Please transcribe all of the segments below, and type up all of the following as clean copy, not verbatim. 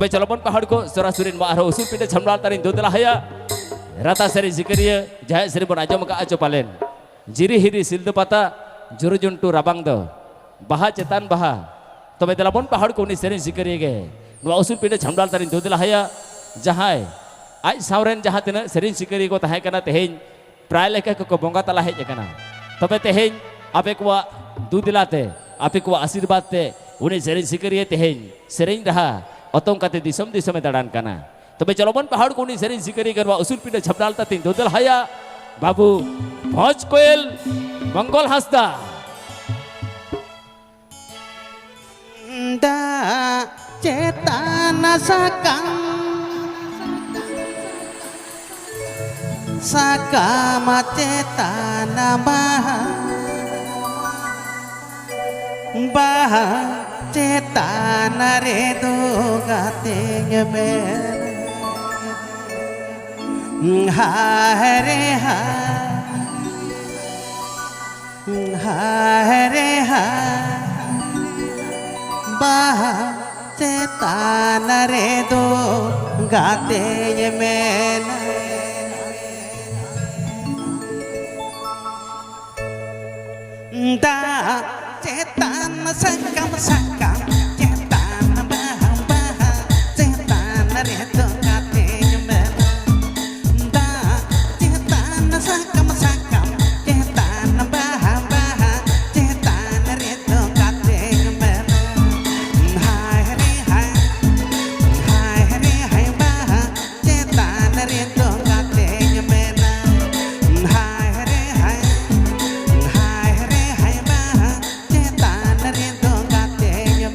Tebe calon pahad ko surasurin ma'aro usul pindah jamral tarin dodela haya rata seri zikriya jahit seri bon ajo maka ajo palen jiri hiri sildu pata juru juntu rabang do baha cetan baha tebe telapon pahad ko ni seri zikriya ge nua usul pindah jamral tarin dodela haya jahai aj sauren jahat tina seri zikriya ko tahe kana tehin pray leka ko bonga tala hej kana tebe tehin ape ko dudilate ape ko asirbat te uni seri zikriya tehin sering dah otong kate disom dadan kana tebe calon pahad ko ni sering zikri garwa usul pindah jhabdal tatin dodel haya babu bhoj koel mongol hasda da cetana sakama cetana baha cetana redo gatenya mer ha re ha baha cetana redo gatenya mer da cetana sakam cetana baha cetana redo gatenya mer da cetana sakam cetana baha cetana redo gatenya mer hai re hai baha cetana redo gatenya mer hai re hai baha cetana redo gatenya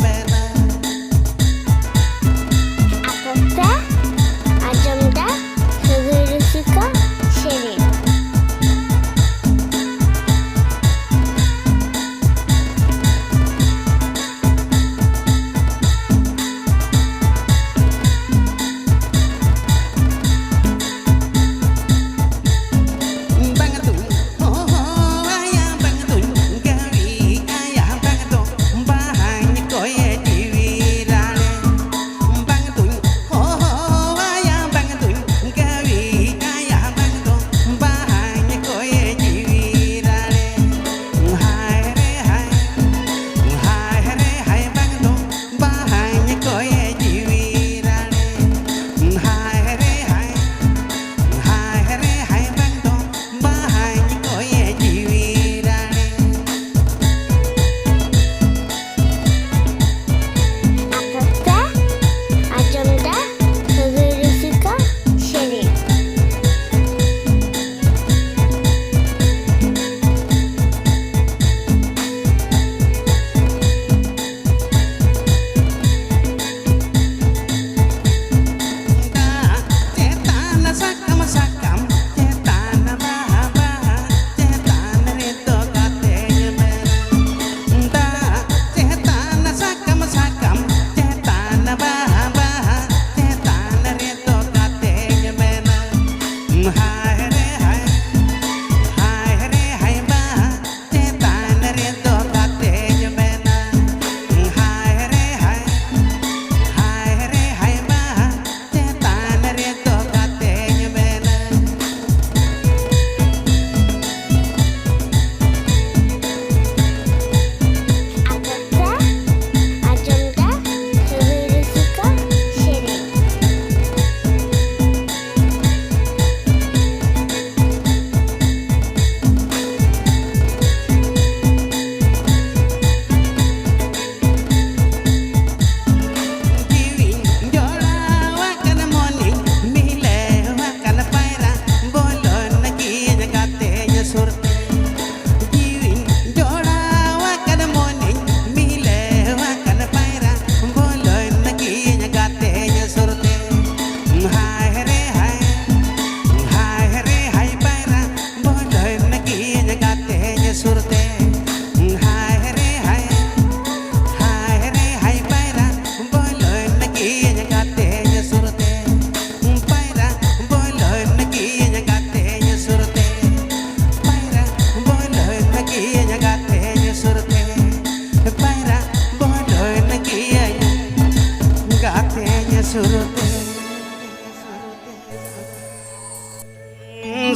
surute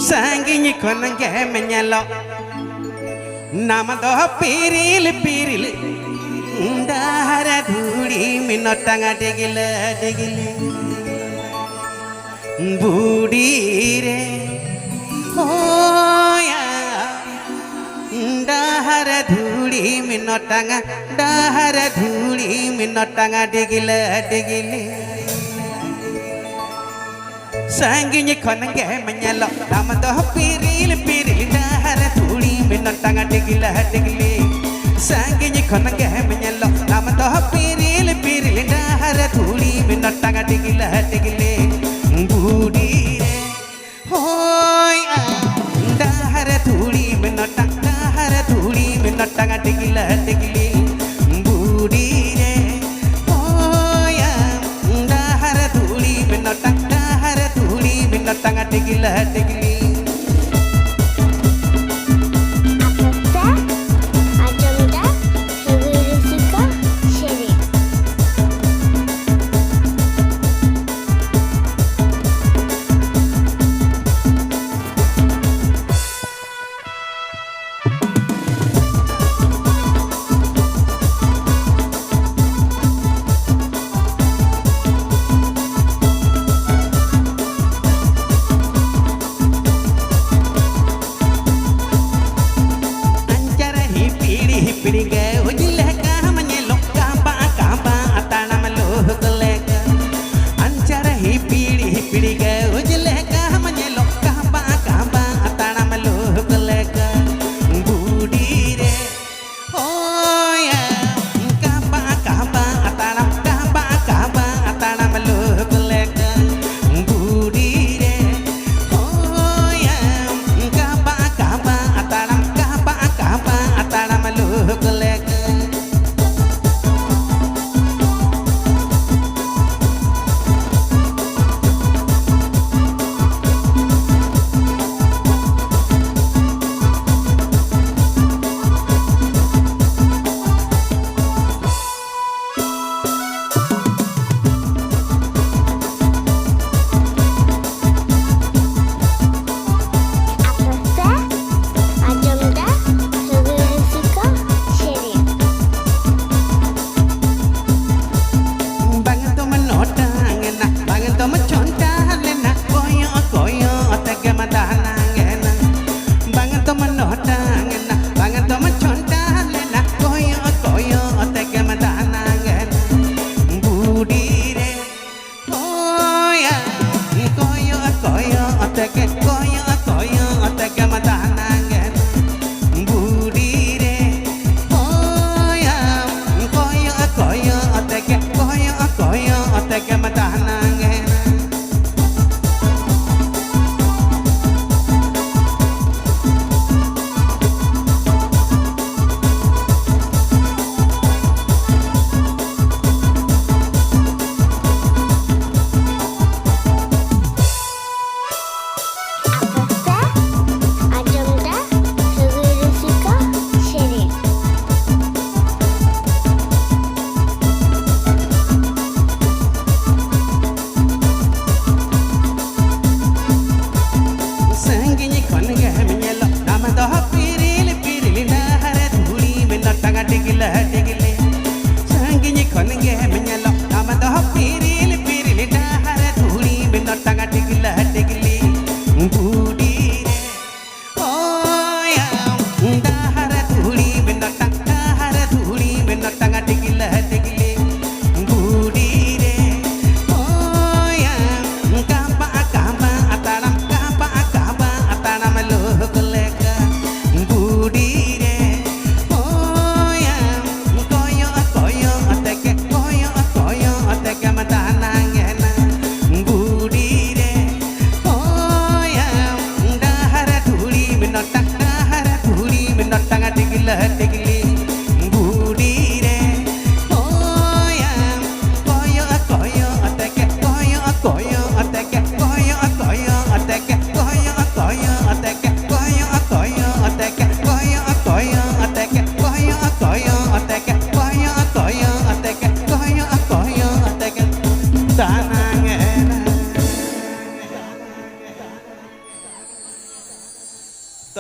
Sanginya kono ge menyelok Nama doh piril piril Dahara dhuli minotanga degile degile Budi re Oh ya Dahara dhuli minotanga degile degile Sanginya kono ge menyelok Nama doh piril piril Dahara dhuli minotanga degile degile Sanginya kono ge menyelok Nama doh piril piril Dahara dhuli minotanga degile degile Budi re Hoy Dahara dhuli minotanga degile degile Budi re Hoy Dahara dhuli minotanga degile degile Ajamda Suka Sheri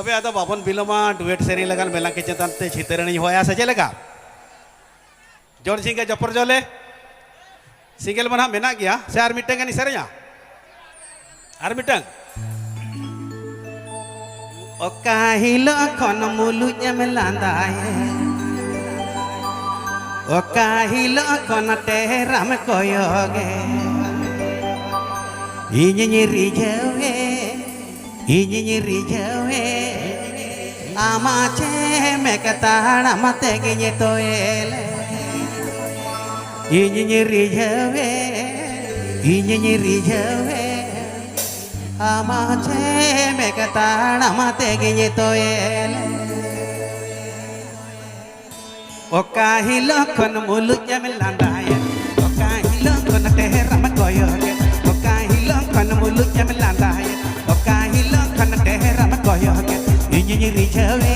तबे आदो बाबन बिलोमा duet सेरी लगान मेला के चेतन ते छितरणी होया से चलेगा जोर सिंगे जपर जोले सिंगल मना मेना गया से आर मिटंग नि सेरेया आर मिटंग ओका हिलो खन मुलु जम लांदाए ओका हिलो खन टेरा में कोयोगे इन्हीं रिझवे आमाचे में कताड़ा मते गिने तो एले इन्हीं रिझवे आमाचे में कताड़ा मते गिने तो एले ओका हिलो खन मुलु जम लांदाए ओका हिलो खन टेरा में कोयोगे ओका हिलो खन मुलु जम लांदाए ओका हिलो खन टेरा में कोयोगे इन्हीं रिझवे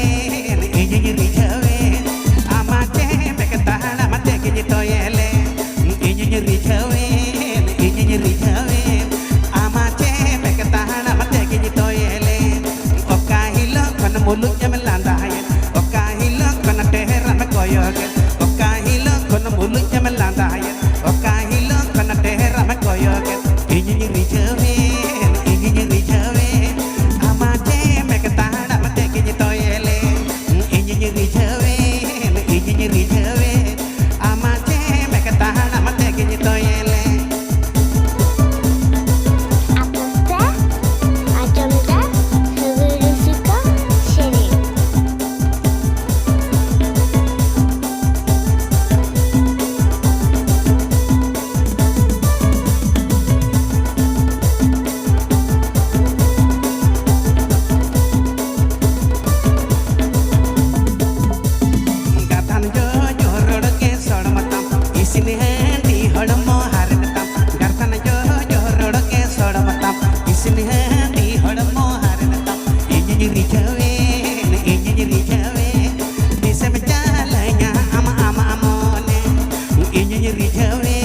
आमाचे में कताड़ा मते गिने तो एले इन्हीं रिझवे आमाचे में कताड़ा मते गिने तो एले ओका हिलो खन मुलु जम लांदाए ओका हिलो खन टेरा में कोयोगे ओका हिलो खन मुलु जम लांदाए ओका हिलो खन टेरा में कोयोगे इन्हीं रिझवे आमाचे में कताड़ा मते गिने तो एले इन्हीं रिझवे आमाचे में कताड़ा मते गिने तो एले Apa Ajam dah Segera suka Seri Gatan jo jorod ke sod matam isin handi hodmo harnatam gatan jo jorod ke sod matam isin handi hodmo harnatam inji rijawe disem jalanya ama amone inji rijawe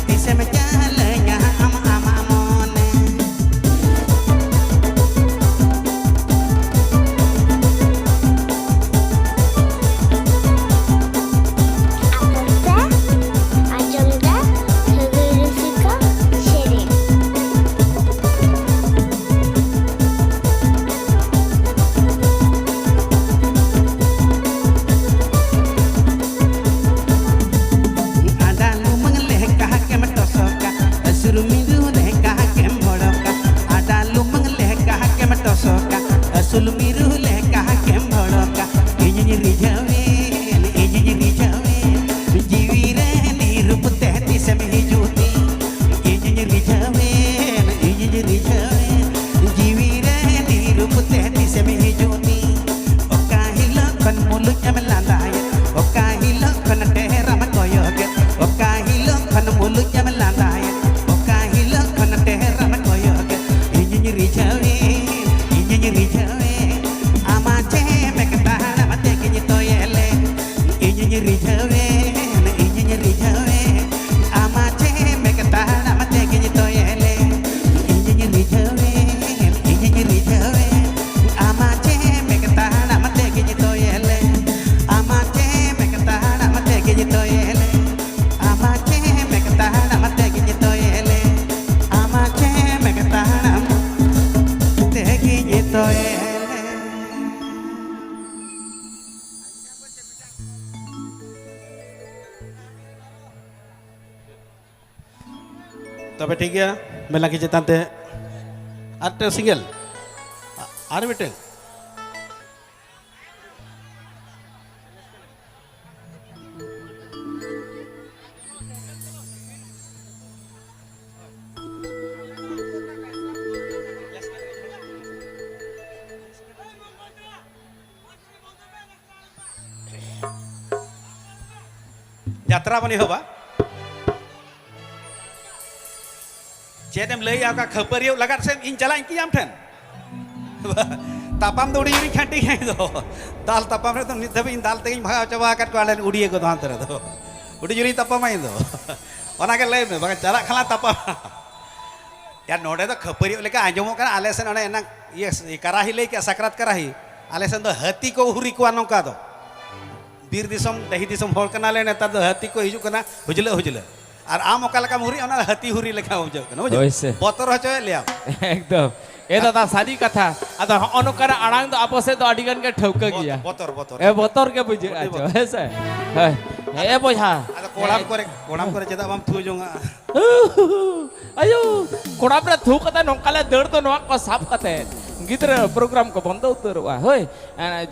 disem jalanya ama amone Apa Ajam dah Segera suka Seri ada lumang lehka ke metosoka asuru mindu lehka ke bhodoka ada lumang lehka ke metosoka asulu miru lehka ke bhodoka inji rijawe jiwire nirup tehti semhi juti inji rijawe jiwire nirup tehti semhi juti oka hilo kan mulut jam landaye oka hilo kan tehra ma koyoge oka hilo kan mulut jam landaye oka hilo kan tehra ma koyoge inji rijawe amache me katana mate kinyi to yele inji rijawe amache me katana mate kinyi to yele inji rijawe amache me katana mate kinyi to yele amache me katana mate kinyi to yele amache me katana mate kinyi to yele amache me katana mate kinyi to yele तबे ठीक है मेला के चेतन ते आटे single are मिटे यात्रा बनी होबा चेदम लई आका खपरियो लगात से इन चला इनकी आम ठन तापाम तो उड़ी उड़ी खाटी है तो दाल तापाम रे तो नित इन दाल तेगिन भागा चबा काट को आले उड़िए को दान तरह तो उड़ी जुरी तापाम आई तो ओना के लई में बगा चला खला तापा यार नोडे तो खपरियो लेका आजमो का आले से नने एना yes karahi lei ke sakrat karahi ale sen do hati ko huri ko nongka do bir disom dahi disom hol kana le netar do hati ko hiju kana hujle ar am oka leka huri ona hati huri leka bujau kana Oise. bujau botor hocoy liam एकदम ए दादा सारी कथा अद अनुकर आड़ांग तो आपसे तो अडिगन के ठौक गया botor ए बोतर के बुझे आछो ऐसे ए बोझा ada kolam kore cedak bam thu jonga ayo कोड़ा पर थू कते नोकाले दड़ तो नवा को साफ कते गिद्र प्रोग्राम को बंद उतरवा होय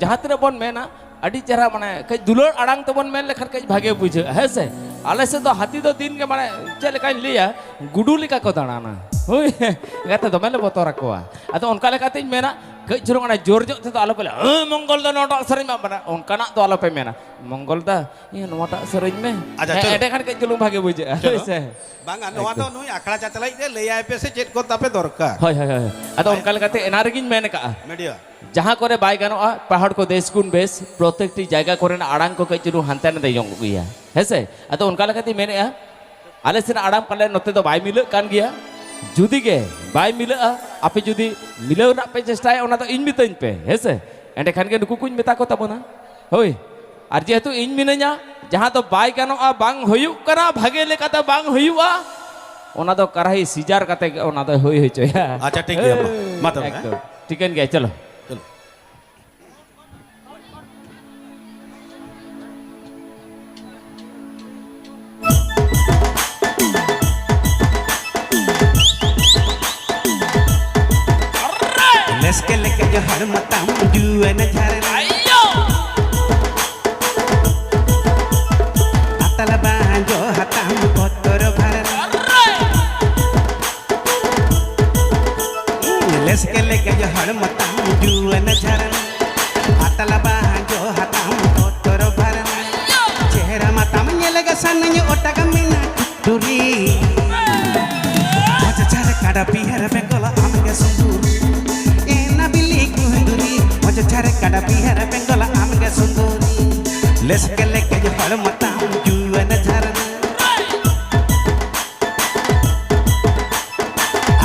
जहां तरे बन मेना अड़ी चेहरा माने कई दुलर आड़ांग तो बन मेन लेखन कई भागे बुझे है से आले से तो हाथी तो दिन के माने चले काई लिया गुडू लिका को दाना होय गाते दमेले बोतर कोआ अतो उनका लेकाते मेना कई जुरंग ना जोर जो तो आलो पे मंगल दा नोटा सरिन मा उनका ना तो आलो पे मेना मंगल दा ये नोटा सरिन में एडे खान कई जुलुम भागे बुझे है से bang anu ado nui akhara chatalai de leyai pe se chet ko tape dorkar হয় হয় হয় আতো উনকা লেকাতে এনারগিন মেনে কা media जहाँ करे बाय गानोआ पहाड़ को देश गुण बेस प्रत्येकटी जायगा करे ना आड़ांग को कई चुरू हानते न देयong गया है से अतो उनका लेकाते मेने आले सेन आड़ाम पाले नोते तो बाय मिले कान गया जुदी के बाय मिले आपे जुदी मिले ना पे चेष्टाय ओना तो इन मितइन पे है से एंडे खान के नुकु कुछ मेता को तबना होय आर जेहेतु इन मिने냐 जहाँ तो बाय गानोआ बांग होयुक करा भागे लेकाते बांग होयुआ ओना तो कराही सिजार काते ओना तो होय होचया अच्छा ठीक है मा तब एकदम ठीकन गया चलो चलो लेके लेके जो हर मताम जुए न झरना ayo अतल बांजो हताम कोतर भरना लेके लेके जो हर मताम जुए न झरना अतल बांजो हताम कोतर भरना चेहरा मताम ये लगा सनय ओटग मिना टुरी अच्छा चल काड़ा पिहर पे कोला आमगे सुंदूर Cara kada pihara bengola amge sunduri leske leke je hal matam juana jarana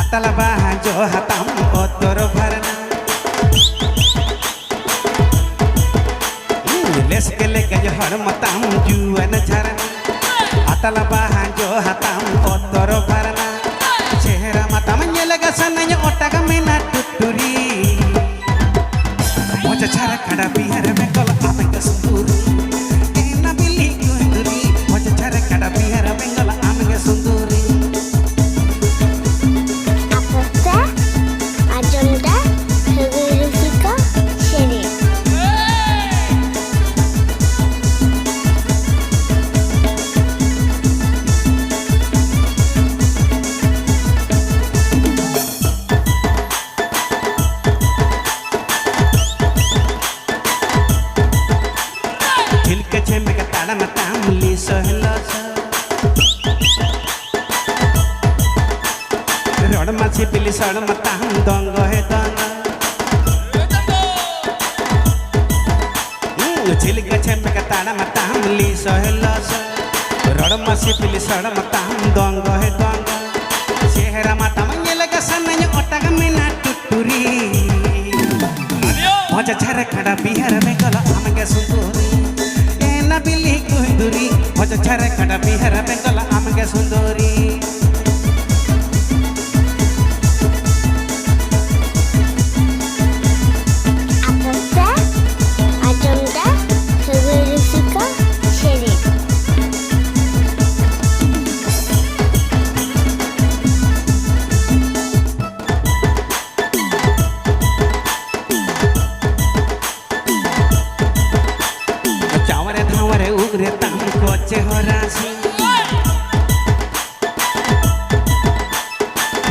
atala bahanjo hatam otor bharana leske leke je hal matam juana jarana atala bahanjo hatam otor bharana chehra matam nyelaga sananya otaga mena tuturi cara kada pihar bengola amge sunduri ena bili kunduri moja cara kada pihar bengola amge sunduri Apasta Ajamda Hagurusika Shere Rod masih pilih soal matang donggo he donggo cilik cempe katana matang li sohelos Rod masih pilih soal matang donggo he donggo chehra mata menyelaga sananya otak mena tuturi moja cara kada bihar bengola amge sunduri ena bili kunduri moja cara kada bihar bengola amge sunduri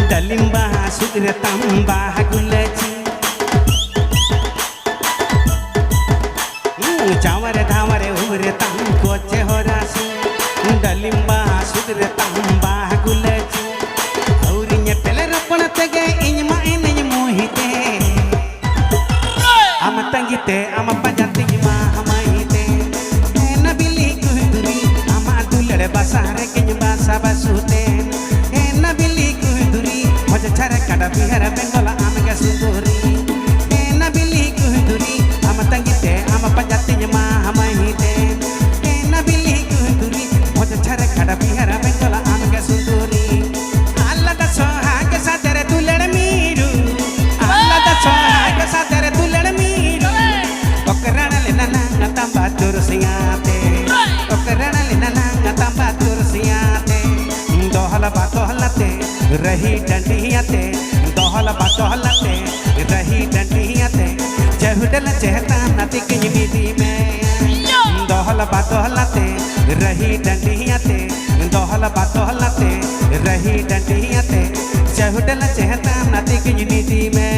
Dalimba sugre tamba gulaji Chaware dhaware ugre tam koche horasi Dalimba sugre tamba gulaji Aurinya pele rapana tege inyma enye mohite Ama tangite ama pajati ma amaite Ena bili kuduri ama dulare basare kenya basa basute Ena bili kuduri moja cara kada pihara bengola amge sunduri रही डंडियाते दोहल बातोहलते रही डंडियाते चहुडल चहता नदी की नीति में दोहल बातोहलते रही डंडियाते दोहल बातोहलते रही डंडियाते चहुडल चहता नदी की नीति में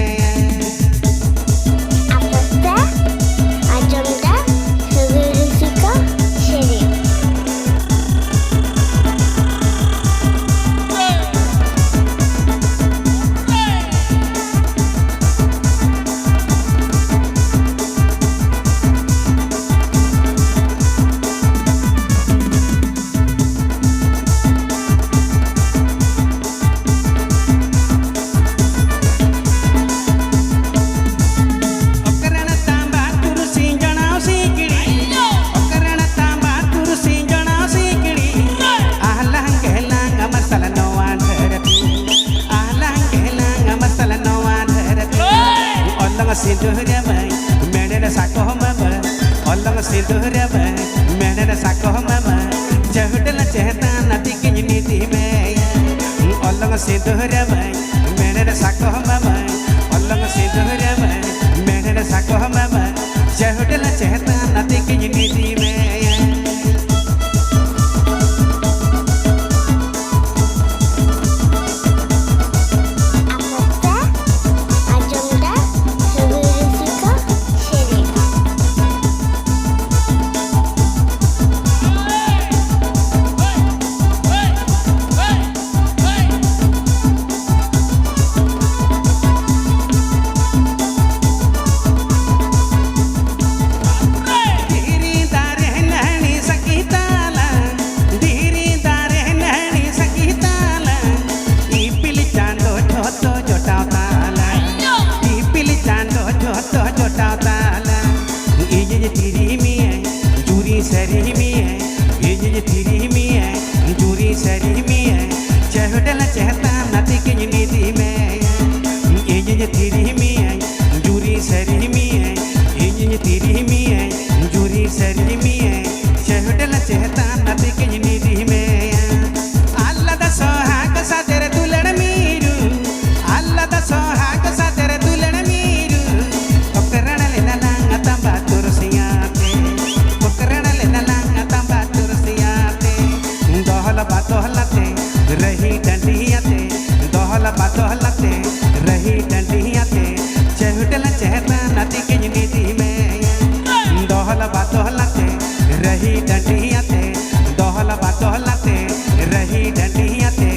Sinduhramai, menena sakoh mama, olong sinduhramai, menena sakoh mama, jahudala chehta nati ki niti me, olong sinduhramai, menena sakoh mama, olong sinduhramai, menena sakoh mama, jahudala chehta nati ki niti me. Seri mie, ini tiri mie, juri seri mie, cahudala cahta nati ki niti me, ini tiri mie, juri seri mie, ini tiri mie, juri seri mie, cahudala cahta nati ki niti me. Allah da sohag sa tere dulan miru, Allah da sohag sa tere dulan miru, okarana le nalanga tamba tursiate, okarana बातोहलते रही डंडियाते दोहल बातोहलते रही डंडियाते चहुडल चहता नदी की नीति में दोहल बातोहलते रही डंडियाते दोहल बातोहलते रही डंडियाते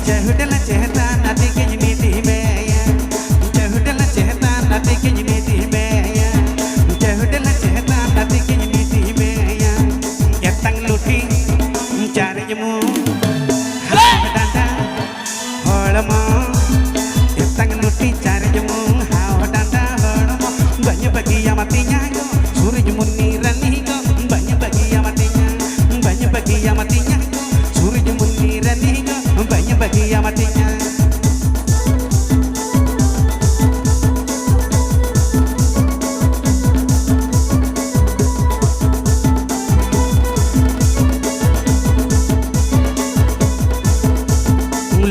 चहुडल चहता नदी की नीति में चहुडल चहता नदी की नीति में चहुडल चहता नदी की नीति में यतंग लुटी चारे जमू danda holmo etang nuti cari jemu hao danda holmo banyak bagi yang matinya go suri jemu nirani go banyak bagi yang matinya go suri jemu nirani go banyak bagi yang matinya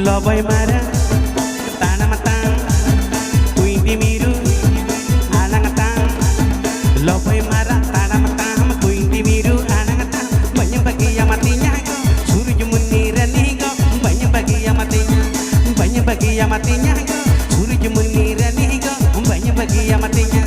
Loboy mara tanamatang kuindi miru anangatang Loboy mara tanamatang kuindi miru anangatang banyak bagi yang matinya go suri jumun nirani go banyak bagi yang matinya go suri jumun nirani go banyak bagi yang matinya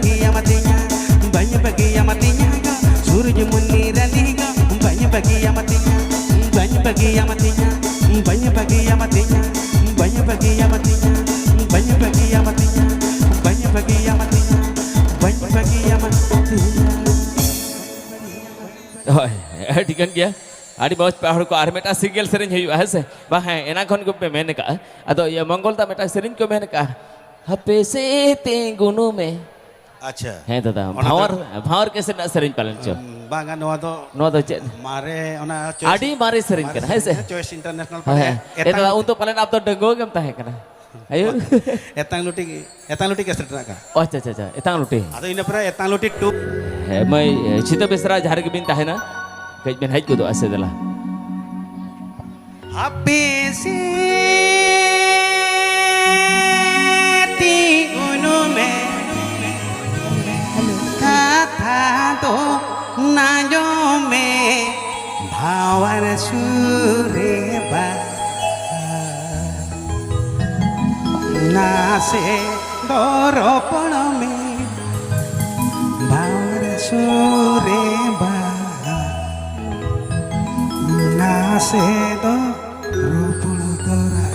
bagi amatinya banyak bagi amatinya surya muni raniga banyak bagi amatinya banyak bagi amatinya banyak bagi amatinya banyak bagi amatinya banyak bagi amatinya banyak bagi amatinya banyak bagi amatinya Rồi, đi kan kia. Adi bawas pahar ko ar meta single sering hiu ahse. Bah ena kon ko pe mene ka. Ado ya Mongol ta meta sering ko mene ka. Hape se te gunu me. अच्छा He tata. Bhawar kese na sering palan cho. बांगा नवा तो No do che. मारे ओना Adi mare sering kan. Hai se. Choice international Hai. पर Eta untuk palan ab to dengo gam ta hai kana. Ayo. एतांग लुटी कैसे का Oh cha cha cha. Etang luti. अतो इन पर एतांग लुटी to He mai cita besra jhar ke bin ta hai na. Kai ben hai ko do ase dala. Hape se ti unu me katha to na jo me bhavar sure ba na se doropon me bhavar sure ba na se doropon dora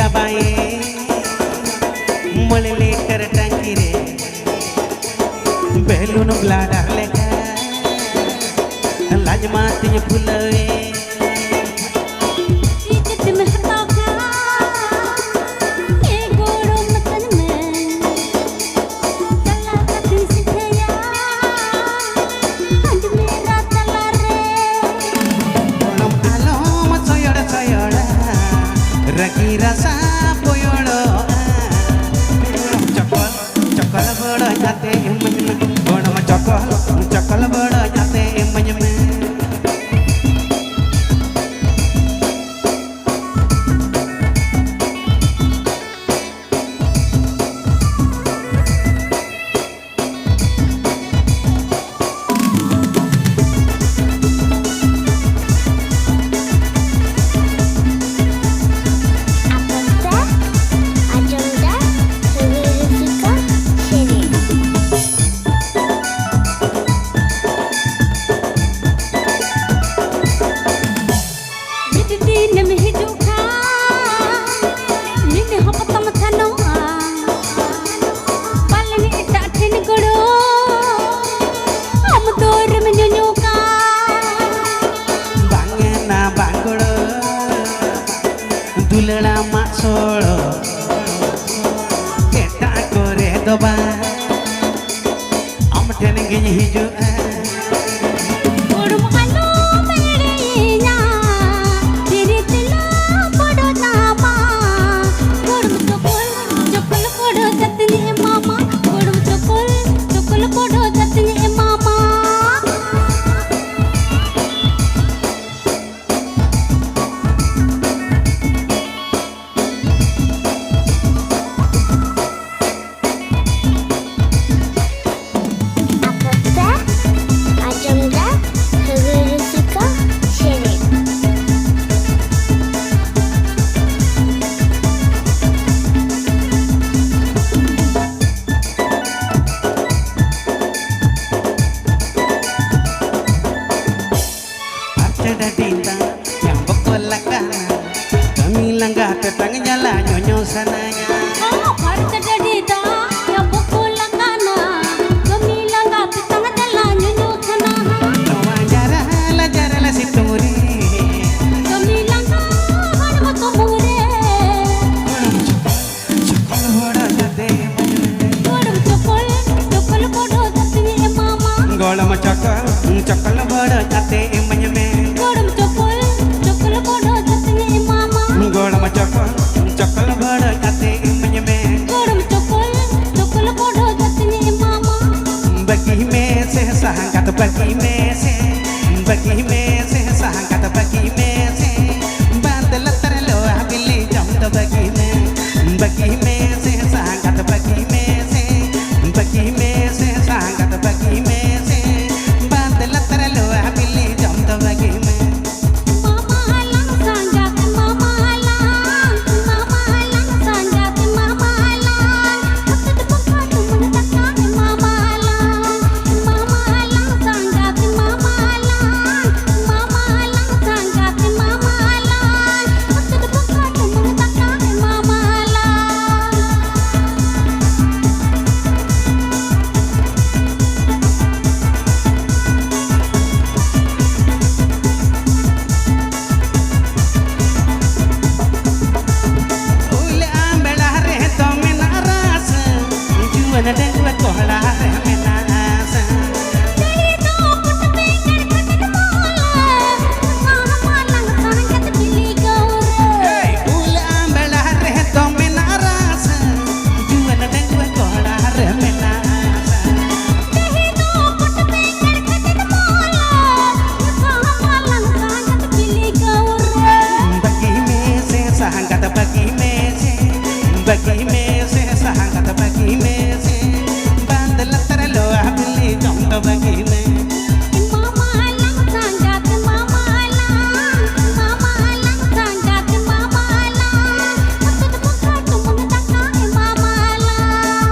चाबाए मोले litre टंकी रे balloon bladder लेखा लाजमाती फुलवे Ragi rasa poyolo cokol cokol bada nyate emanyme bono ma cokol cokol bada nyate emanyme दुलड़ा मासोड़ो केटा करे दोबा हम ठेन गिन हिजुआ Urum alo merenya diri tila podo nama Urum cokol cokol podo jatni mama Urum cokol cokol podo jatni mama Kami langgar tetang jalan nyonyo sananya Harta dadita yang pukul langana Kami langgar tetang jalan nyonyo sana Nawa jarala situri Kami langgar harma tumure Cokol bodo jate Urum cokol cokol podo jatni mama Golam cokol bodo jate emanyme Urum cokol cokol podo jatni mama Golam cokol bodo jate emanyme Urum cokol cokol podo jatni mama Bagi me se sahangkat bagi me se sahangkat bagi me se Bandel terlo habili jam to bagi me se sahangkat bagi me se sahangkat bagi me se Bandel terlo habili jam to bagi me Mama halang sanjat mama halang sanjat mama halang Hatta depan mengetakkan mama halang sanjat mama halang sanjat mama halang Hatta depan mengetakkan mama halang Ule ambela re to menaras juana dengwa kohla re menaras Dari tu put pengen kata mola malang sanjat pilih gaur Ule ambela re to menaras juana dengwa kohla re menaras Dahito put pengen kata mola malang sanjat pilih gaur Bagi me se sahangkat bagi me se sahangkat bagi me se bandel terlo habili jom to bagi me Mama halang sanjat mama halang sanjat mama halang Hatta depan mengetakkan mama halang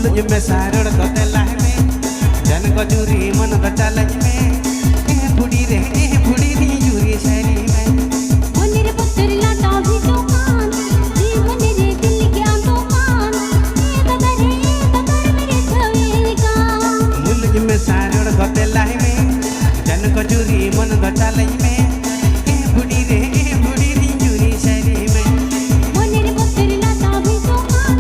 मुल्ज में सारड़ कते लाह में जन को जुरी मन तो चालज में ए बुढ़ी रे जुरी शरी में मुनिर पुत्र लाटा भी दुकान जीवन रे दिल के दुकान ए ददर मेरे छवे का मुल्ज में सारड़ कते लाह में जन को जुरी मन तो चालज में ए बुढ़ी रे जुरी शरी में मुनिर पुत्र लाटा भी दुकान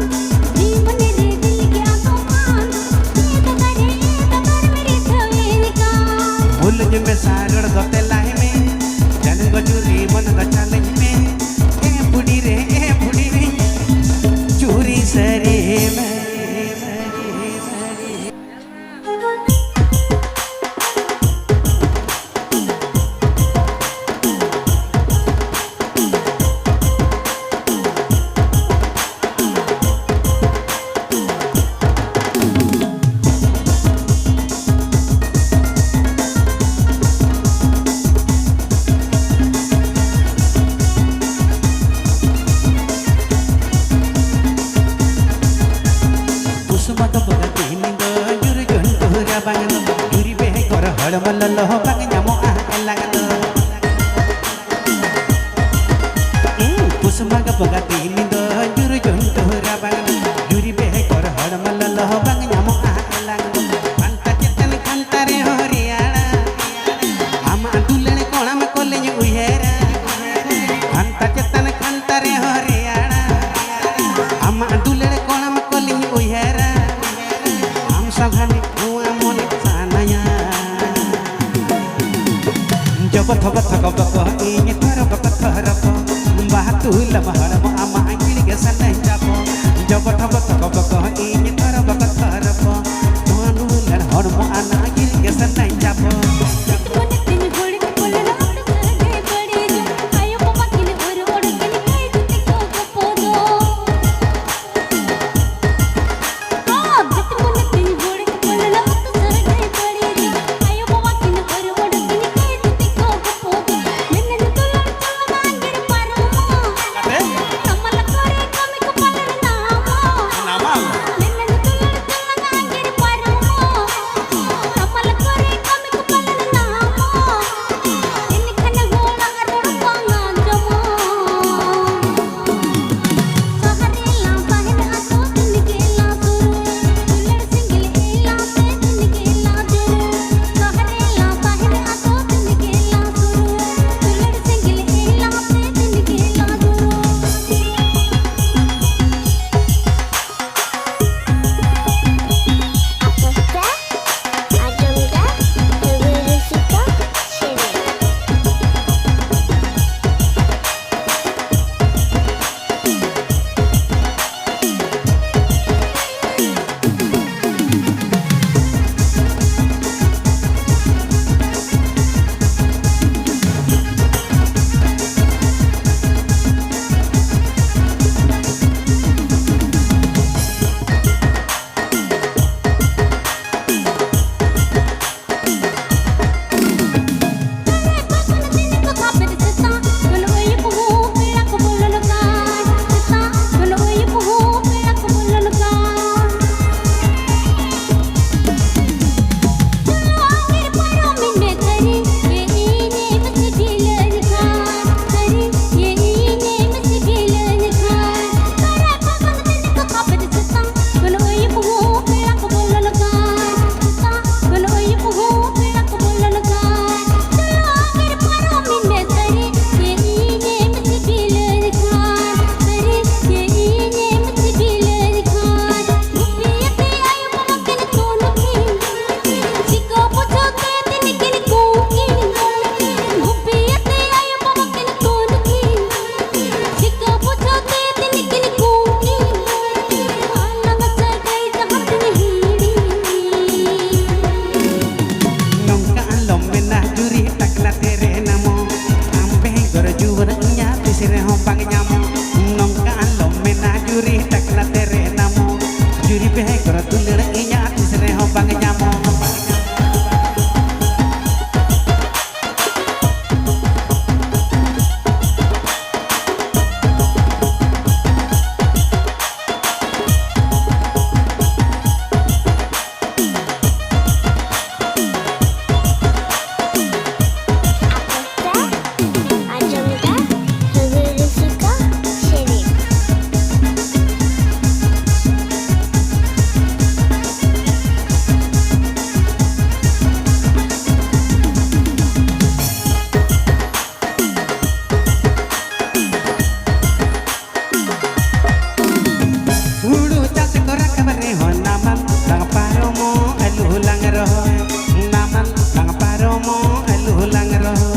जीवन रे दिल के दुकान ए ददर मेरे छवे का मुल्ज में सारड़ कते लाह में जन को जुरी मन तो चालज में ए बुढ़ी रे जुरी शरी में Usumata pagati nindo juru juntu rabangan juri behe kor hal mallo bang nyamo elangan Usumata pagati nindo juru juntu rabangan juri behe kor hal mallo bang nyamo elangan Kanta chetan kantare horiana ama dulen kolam kolenya uyera Kanta chetan kantare horiana ama dulen kolam kolenya uyera Saghani mua moni sanaya Jaba thaba thaba ba inye thara ba thara ba bahatu la mahara ma ama angil ge sanai japo Jaba thaba thaba ba inye thara ba thara ba manu lar hor ma ana angil ge sanai japo मुनितिन घोड़े बोलन और सगे बड़े जो आयो बाबा किने और के निकाय दुते को कपोदो मुनितिन घोड़े बोलन और सगे बड़े जो आयो बाबा किने और के निकाय दुते को कपोदो नन्ने तुलर चलमांगिर पारो कमल करे कमी को पलन नामा नन्ने तुलर चलमांगिर पारो कमल करे कमी को पलन नामा इनखन घोड़ा रोड पांगा जमो सहरेला बहन आतो दिन के ला सुरु दुलड़ सिंगल एला पे दिन के ला जुरु सहरेला बहन आतो दिन के ला सुरु दुलड़ सिंगल एला पे दिन के ला जुरु kora kabare ho namal lang paromo alu lang roh namal lang paromo alu lang roh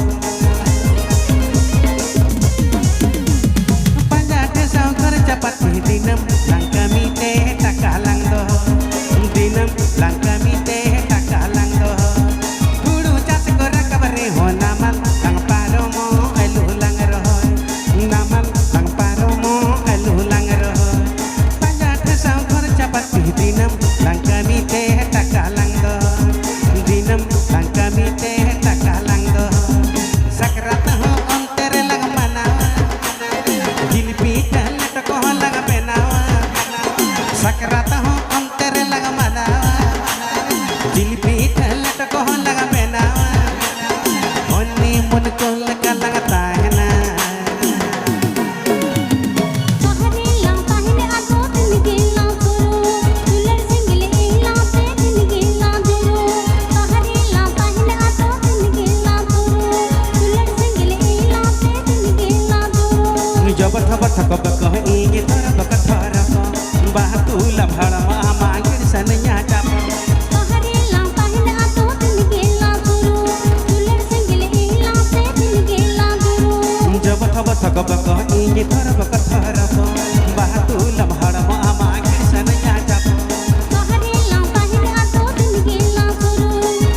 panjat sau kora cepat dinam lang kami teh takalang doh dinam lang kami teh takalang doh guru cat kora kabare ho namal lang paromo alu lang roh namal lang paromo alu lang roh dinam lang kami teh takalang do dinam lang kami teh takalang do sakrat ho ontere lang manawa jilpita let ko lang penawa sakrat ho ontere lang manawa jilpita let ko lang penawa honni mun ko lang tahna jabat habat hakab kah ingi thara bakat thara bahatu lam haram aman sananya cap pahari lang pahina ato tinigila guru dular singile ila se tinigila guru jabat habat hakab kah ingi thara bakat thara bahatu lam haram aman sananya cap pahari lang pahina ato tinigila guru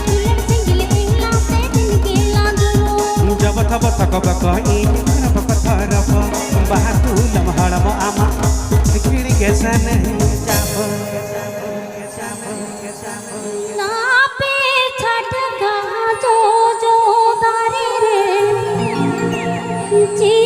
dular singile ila se tinigila guru jabat habat hakab kah ingi thara bakat thara bahatu lam haram aman kiri kesan cap ना पे छठ गा जो जो दारे रे जी